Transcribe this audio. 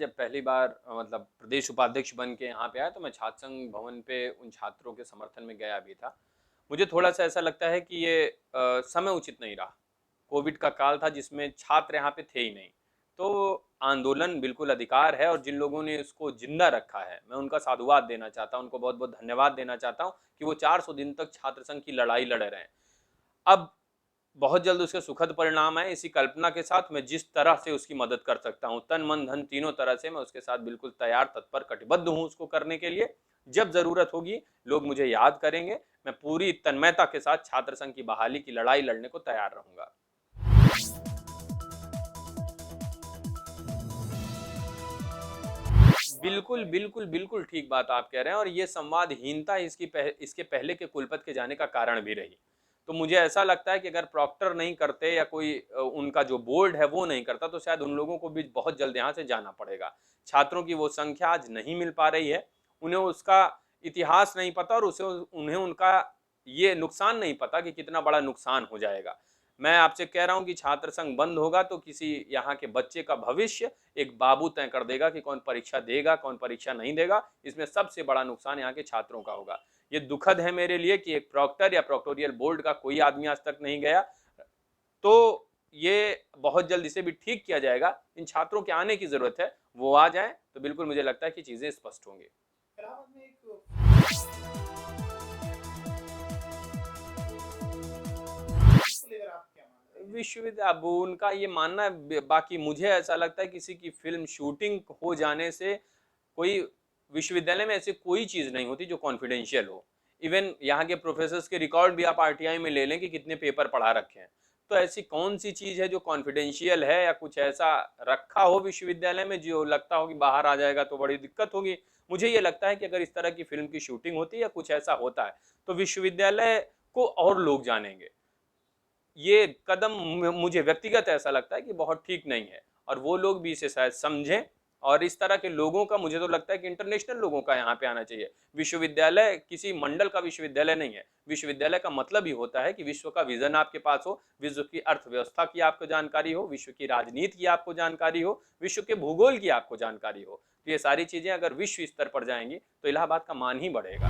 जब पहली बार मतलब प्रदेश उपाध्यक्ष बन के यहाँ पे आया तो मैं छात्र संघ भवन पे उन छात्रों के समर्थन में गया भी था। मुझे थोड़ा-सा ऐसा लगता है कि ये समय उचित नहीं रहा। कोविड का काल था जिसमें छात्र यहाँ पे थे ही नहीं। तो आंदोलन बिल्कुल अधिकार है और जिन लोगों ने इसको ज़िंदा रखा है, मैं उनका साधुवाद देना चाहता हूँ, उनको बहुत-बहुत धन्यवाद देना चाहता हूँ कि वो 400 दिन तक छात्र संघ की लड़ाई लड़ रहे हैं। अब बहुत जल्द उसके सुखद परिणाम आए, इसी कल्पना के साथ मैं जिस तरह से उसकी मदद कर सकता हूँ, तन, मन, धन तीनों तरह से मैं उसके साथ बिल्कुल तैयार, तत्पर, कटिबद्ध हूँ उसको करने के लिए। जब ज़रूरत होगी, लोग मुझे याद करेंगे, मैं पूरी तन्मयता के साथ छात्र संघ की बहाली की लड़ाई लड़ने को तैयार रहूँगा। बिल्कुल, बिल्कुल, बिल्कुल ठीक बात आप कह रहे हैं और ये संवादहीनता इसके पहले के कुलपति के जाने का कारण भी रही। तो मुझे ऐसा लगता है कि अगर प्रॉक्टर नहीं करते या कोई उनका जो बोर्ड है वो नहीं करता तो शायद उन लोगों को भी बहुत जल्द यहाँ से जाना पड़ेगा। छात्रों की वो संख्या आज नहीं मिल पा रही है, उन्हें उसका इतिहास नहीं पता और उन्हें उनका ये नुकसान नहीं पता कि कितना बड़ा नुकसान हो जाएगा। मैं आपसे कह रहा हूँ कि छात्र संघ बंद होगा तो किसी यहाँ के बच्चे का भविष्य एक बाबू तय कर देगा कि कौन परीक्षा देगा, कौन परीक्षा नहीं देगा। इसमें सबसे बड़ा नुकसान यहाँ के छात्रों का होगा। ये दुखद है मेरे लिए कि एक प्रॉक्टर या प्रॉक्टोरियल बोर्ड का कोई आदमी आज तक नहीं गया। तो ये बहुत जल्द इसे भी ठीक किया जाएगा। इन छात्रों के आने की ज़रूरत है, वो आ जाएँ तो बिल्कुल मुझे लगता है कि चीज़ें स्पष्ट होंगी। विश्वविद्या अब उनका ये मानना है बाकी मुझे ऐसा लगता है किसी की फ़िल्म शूटिंग हो जाने से कोई विश्वविद्यालय में ऐसी कोई चीज़ नहीं होती जो कॉन्फिडेंशियल हो। इवन यहाँ के प्रोफेसर्स के रिकॉर्ड भी आप आरटीआई में ले लें कि कितने पेपर पढ़ा रखे हैं। तो ऐसी कौन-सी चीज़ है जो कॉन्फिडेंशियल है या कुछ ऐसा रखा हो विश्वविद्यालय में जो लगता हो कि बाहर आ जाएगा तो बड़ी दिक्कत होगी। मुझे ये लगता है कि अगर इस तरह की फ़िल्म की शूटिंग होती है या कुछ ऐसा होता है, तो विश्वविद्यालय को और लोग जानेंगे। ये कदम मुझे व्यक्तिगत ऐसा लगता है कि बहुत ठीक नहीं है और वो लोग भी इसे शायद समझें और इस तरह के लोगों का मुझे तो लगता है कि इंटरनेशनल लोगों का यहाँ पे आना चाहिए। विश्वविद्यालय किसी मंडल का विश्वविद्यालय नहीं है। विश्वविद्यालय का मतलब ही होता है कि विश्व का विजन आपके पास हो, विश्व की अर्थव्यवस्था की आपको जानकारी हो, विश्व की राजनीति की आपको जानकारी हो, विश्व के भूगोल की आपको जानकारी हो। तो ये सारी चीज़ें अगर विश्व स्तर पर जाएंगी तो इलाहाबाद का मान ही बढ़ेगा।